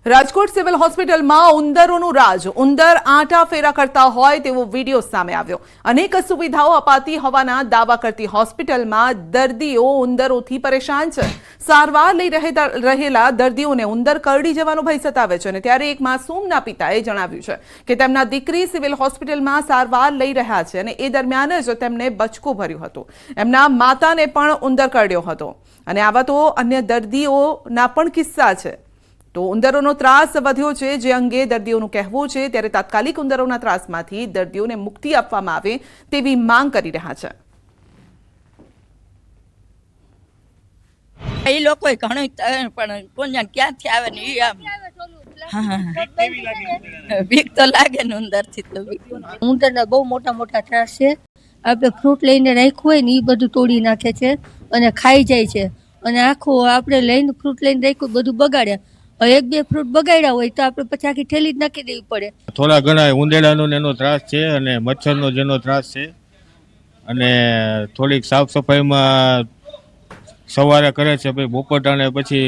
Rajkot civil હોસ્પિટલમાં ઉંદરોનું રાજ ઉંદર આંટા ફેરા કરતા હોય તેવો વિડીયો સામે આવ્યો। અનેક સુવિધાઓ અપાતી હોવાના દાવા કરતી હોસ્પિટલમાં દર્દીઓ ઉંદરોથી પરેશાન છે। સારવાર લઈ રહેલા દર્દીઓને ઉંદર કરડી જવાનો ભય સતાવે છે અને ત્યારે એક માસૂમના પિતાએ જણાવ્યું છે કે તેમના દીકરી સિવિલ હોસ્પિટલમાં સારવાર લઈ રહ્યા છે અને એ દરમિયાન જ તેમને બચકું ભર્યું હતું। એમના માતાને પણ ઉંદર કરડ્યો હતો અને આવા તો અન્ય દર્દીઓના પણ કિસ્સા છે। તો ઉંદરોનો ત્રાસ વધ્યો છે જે અંગે દર્દીઓનું કહેવું છે ત્યારે તાત્કાલિક ઉંદરોના ત્રાસમાંથી દર્દીઓને મુક્તિ આપવામાં આવે તેવી માંગ કરી રહ્યા છે। એ લોકો ઘણું પણ કોણ ક્યાંથી આવે ને બીક તો લાગે ને ઉંદરથી તો ઉંદરના બહુ મોટા મોટા ત્રાસ છે। આપણે ફ્રૂટ લઈને રાખ્યું હોય ને એ બધું તોડી નાખે છે અને ખાઈ જાય છે અને આખું આપણે લઈને ફ્રૂટ લઈને રાખ્યું બધું બગાડ્યા। એક બે ફ્રૂટ બગાડ્યા હોય તો આપણે પછી આખી થેલી જ નાખી દેવી પડે। થોડા ઘણા ઉંદેડાનો એનો ત્રાસ છે અને મચ્છરનો જેનો ત્રાસ છે અને થોડીક સાફ સફાઈમાં સવારે કરે છે ભાઈ બપોરટાને પછી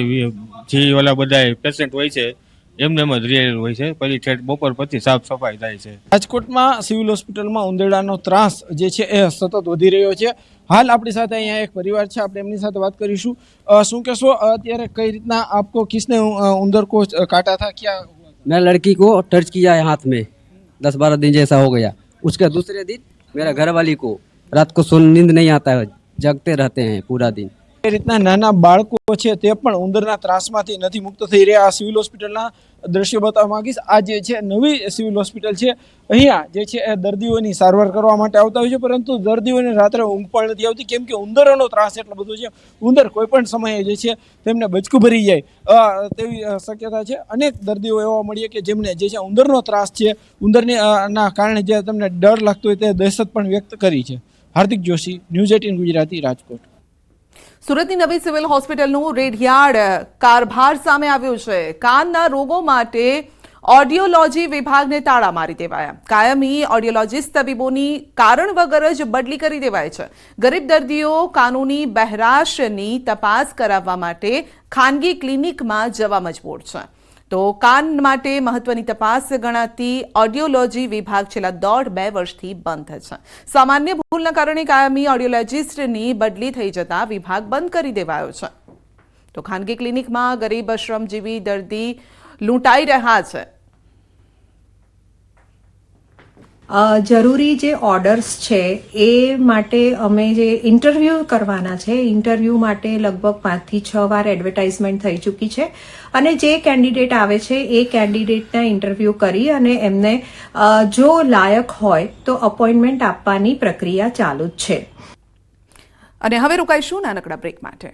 જે ઓલા બધા પેશન્ટ હોય છે એમને એમ જ રિયલ હોય છે પછી બપોર પછી સાફ સફાઈ થાય છે। રાજકોટમાં સિવિલ હોસ્પિટલમાં ઉંદેડાનો ત્રાસ જે છે એ સતત વધી રહ્યો છે। हाल अपनी साथ यहाँ एक परिवार है, आप एमनी साथ बात करीशू। शू कहो अत्यारे कई रीतना आपको किसने उंदर को काटा था, क्या हुआ? मैं लड़की को टच किया है हाथ में, 10-12 दिन जैसा हो गया। उसके दूसरे दिन मेरा घर वाली को रात को नींद नहीं आता है, जगते रहते हैं पूरा दिन। એ રીતના નાના બાળકો છે તે પણ ઉંદરના ત્રાસમાંથી નથી મુક્ત થઈ રહ્યા। આ સિવિલ હોસ્પિટલના દ્રશ્યો બતાવવા માંગીશ। આ જે છે નવી સિવિલ હોસ્પિટલ છે, અહીંયા જે છે એ દર્દીઓની સારવાર કરવા માટે આવતા હોય છે, પરંતુ દર્દીઓને રાત્રે ઊંઘ પણ નથી આવતી કેમ કે ઉંદરોનો ત્રાસ એટલો બધો છે। ઉંદર કોઈ પણ સમયે જે છે તેમને બચકું ભરી જાય તેવી શક્યતા છે। અનેક દર્દીઓ એવા મળીએ કે જેમને જે છે ઉંદરનો ત્રાસ છે, ઉંદરની ના કારણે જે તેમને ડર લાગતો હોય તે દહેશત પણ વ્યક્ત કરી છે। હાર્દિક જોશી, ન્યૂઝ 18 ગુજરાતી, રાજકોટ। સુરતની નવી સિવિલ હોસ્પિટલનું રેડિયાર્ડ કારભાર સામે આવ્યું છે। કાનના રોગો માટે ઓડિયોલોજી વિભાગને તાળા મારી દેવાયા। કાયમી ઓડિયોલોજીસ્ટ તબીબોની કારણ વગર જ બદલી કરી દેવાય છે। ગરીબ દર્દીઓ કાનૂની બહેરાશની તપાસ કરાવવા માટે ખાનગી ક્લિનિકમાં જવા મજબૂર છે। તો કાન માટે મહત્વની તપાસ ગણાતી ઓડિયોલોજી વિભાગ છેલ્લા 1.5-2 વર્ષથી બંધ છે। સામાન્ય ભૂલના કારણે કાયમી ઓડિયોલોજીસ્ટની બદલી થઈ જતા વિભાગ બંધ કરી દેવાયો છે। તો ખાનગી ક્લિનિકમાં ગરીબ શ્રમજીવી દર્દી લૂંટાઈ રહ્યા છે। જરૂરી જે ઓર્ડર્સ છે એ માટે અમે જે ઇન્ટરવ્યૂ કરવાના છે, ઇન્ટરવ્યૂ માટે લગભગ 5 થી 6 વાર એડવર્ટાઇઝમેન્ટ થઈ ચૂકી છે અને જે કેન્ડિડેટ આવે છે એ કેન્ડિડેટના ઇન્ટરવ્યૂ કરી અને એમને જો લાયક હોય તો અપોઇન્ટમેન્ટ આપવાની પ્રક્રિયા ચાલુ જ છે। અને હવે રોકાઈશું નાનકડા બ્રેક માટે।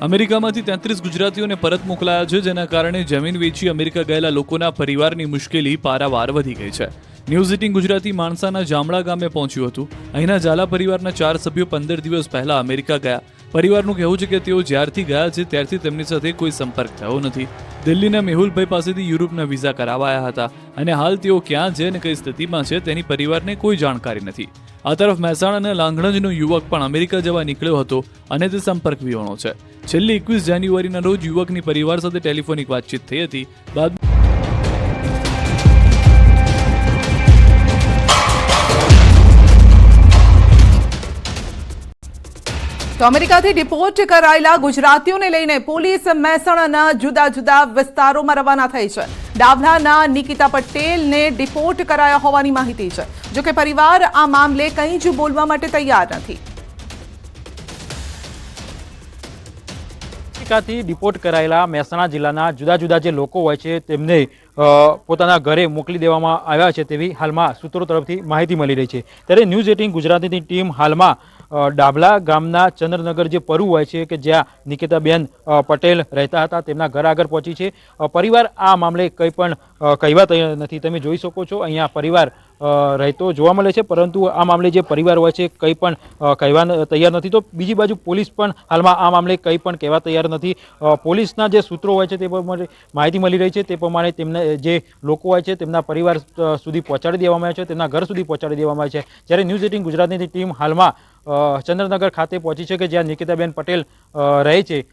અમેરિકામાંથી 33 ગુજરાતીઓને પરત મોકલાયા છે, જેના કારણે જમીન વેચી અમેરિકા ગયેલા લોકોના પરિવારની મુશ્કેલી પારાવાર વધી ગઈ છે। ન્યૂઝ 18 ગુજરાતી માણસાના જામડા ગામે પહોંચ્યું હતું। અહીંના ઝાલા પરિવારના 4 સભ્યો 15 દિવસ પહેલા અમેરિકા ગયા। પરિવારનું કહેવું છે કે તેઓ જ્યારથી ગયા છે ત્યારથી તેમની સાથે કોઈ સંપર્ક થયો નથી। દિલ્હીના મેહુલભાઈ પાસેથી યુરોપના વિઝા કરાવાયા હતા અને હાલ તેઓ ક્યાં છે અને કઈ સ્થિતિમાં છે તેની પરિવારને કોઈ જાણકારી નથી। આ તરફ મહેસાણાના લાંઘણજનો યુવક પણ અમેરિકા જવા નીકળ્યો હતો અને તે સંપર્ક વિહોણો છે। છેલ્લી 21 જાન્યુઆરીના રોજ યુવકની પરિવાર સાથે ટેલિફોનિક વાતચીત થઈ હતી। બાદ તો અમેરિકાથી ડિપોર્ટ કરાયેલા ગુજરાતીઓને લઈને પોલીસ મહેસાણાના જુદા જુદા વિસ્તારોમાં રવાના થઈ છે। ડાભલાના નિકિતા પટેલને ડિપોર્ટ કરાયા હોવાની માહિતી છે, જોકે પરિવાર આ મામલે કંઈ જ બોલવા માટે તૈયાર નથી। અમેરિકાથી ડિપોર્ટ કરાયેલા મહેસાણા જિલ્લાના જુદા જુદા જે લોકો હોય છે તેમને પોતાના ઘરે મોકલી દેવામાં આવ્યા છે તેવી હાલમાં સૂત્રો તરફથી માહિતી મળી રહી છે। ત્યારે ન્યૂઝ 18 ગુજરાતીની ટીમ હાલમાં ડાભલા ગામના ચંદ્રનગર જે પરુ હોય છે કે જ્યાં નિકિતાબેન પટેલ રહેતા હતા તેમના ઘર આગળ પહોંચી છે। પરિવાર આ મામલે કંઈ પણ કહેવા તૈયાર નથી। તમે જોઈ શકો છો અહીંયા પરિવાર રહેતો જોવા મળે છે, પરંતુ આ મામલે જે પરિવાર હોય છે કંઈ પણ કહેવા તૈયાર નથી. તો બીજી બાજુ પોલીસ પણ હાલમાં આ મામલે કંઈ પણ કહેવા તૈયાર નથી. પોલીસના જે સૂત્રો હોય છે તે પ્રમાણે માહિતી મળી રહી છે, તે પ્રમાણે તેમને જે લોકો હોય છે તેમના પરિવાર સુધી પહોંચાડી દેવામાં આવે છે, તેમના ઘર સુધી પહોંચાડી દેવામાં આવે છે. જ્યારે ન્યૂઝ 18 ગુજરાતની ટીમ હાલમાં ચંદ્રનગર ખાતે પહોંચી છે કે જ્યાં નિકિતાબેન પટેલ રહે છે.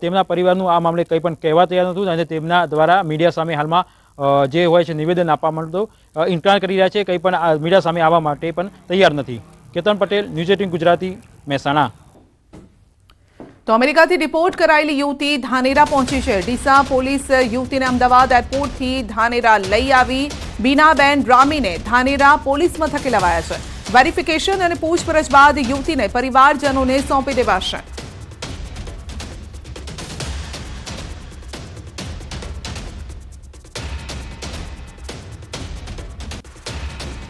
તેમના પરિવારનું આ મામલે કંઈ પણ કહેવા તૈયાર નહોતું અને તેમના દ્વારા મીડિયા સામે હાલમાં જે હોય છે નિવેદન આપવા માટે ઇનકાર કરી રહ્યા છે, કંઈ પણ મીડિયા સામે આવવા માટે પણ તૈયાર નથી. કેતન પટેલ, ન્યૂઝ 18 ગુજરાતી, મહેસાણા. તો અમેરિકાથી ડિપોર્ટ કરાયેલી યુવતી ધાનેરા પહોંચી છે. ડીસા પોલીસ યુવતીને અમદાવાદ એરપોર્ટથી ધાનેરા લઈ આવી. બીનાબેન રામીને ધાનેરા પોલીસ મથકે લવાયા છે. વેરિફિકેશન અને પૂછપરછ બાદ યુવતીને પરિવારજનોને સોંપી દેવાશે.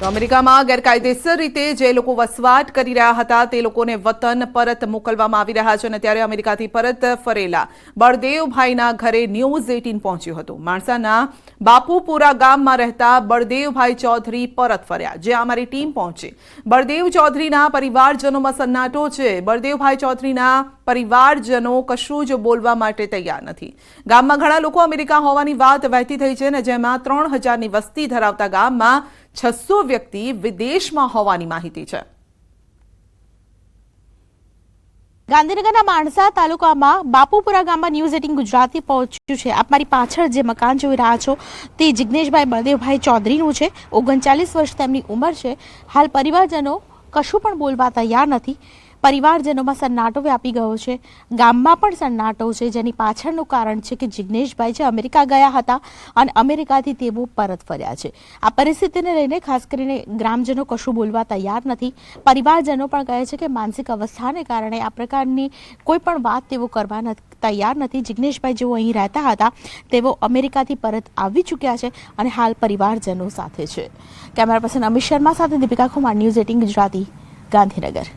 તો અમેરિકામાં ગેરકાયદેસર રીતે જે લોકો વસવાટ કરી રહ્યા હતા તે લોકોને વતન પરત મોકલવામાં આવી રહ્યા છે અને ત્યારે અમેરિકાથી પરત ફરેલા બળદેવભાઈના ઘરે ન્યૂઝ 18 પહોંચ્યું હતું. માણસાના બાપુપુરા ગામમાં રહેતા બળદેવભાઈ ચૌધરી પરત ફર્યા, જ્યાં અમારી ટીમ પહોંચી. બળદેવ ચૌધરીના પરિવારજનોમાં સન્નાટો છે. બળદેવભાઈ ચૌધરીના પરિવારજનો કશું જ બોલવા માટે તૈયાર નથી. ગામમાં ઘણા લોકો અમેરિકા હોવાની વાત વહેતી થઈ છે અને જેમાં 3000ની વસ્તી ધરાવતા ગામમાં 600 વ્યક્તિ વિદેશમાં હોવાની માહિતી છે. ગાંધીનગરના માણસા તાલુકામાં બાપુપુરા ગામમાં ન્યૂઝ 18 ગુજરાતી પહોંચ્યું છે. આપ મારી પાછળ જે મકાન જોઈ રહ્યા છો તે જિગ્નેશભાઈ બળદેવભાઈ ચૌધરીનું છે. 39 વર્ષ તેમની ઉંમર છે. હાલ પરિવારજનો કશું પણ બોલવા તૈયાર નથી. પરિવારજનોમાં સન્નાટો વ્યાપી ગયો છે. ગામમાં પણ સન્નાટો છે, જેની પાછળનું કારણ છે કે જિગ્નેશભાઈ જે અમેરિકા ગયા હતા અને અમેરિકાથી તેઓ પરત ફર્યા છે. આ પરિસ્થિતિને લઈને ખાસ કરીને ગ્રામજનો કશું બોલવા તૈયાર નથી. પરિવારજનો પણ કહે છે કે માનસિક અવસ્થાને કારણે આ પ્રકારની કોઈ પણ વાત તેઓ કરવા તૈયાર નથી. જિગ્નેશભાઈ જેઓ અહીં રહેતા હતા તેઓ અમેરિકાથી પરત આવી ચૂક્યા છે અને હાલ પરિવારજનો સાથે છે. કેમેરા પર્સન અમિત શર્મા સાથે દીપિકા કુમાર, ન્યૂઝ 18 ગુજરાતી, ગાંધીનગર.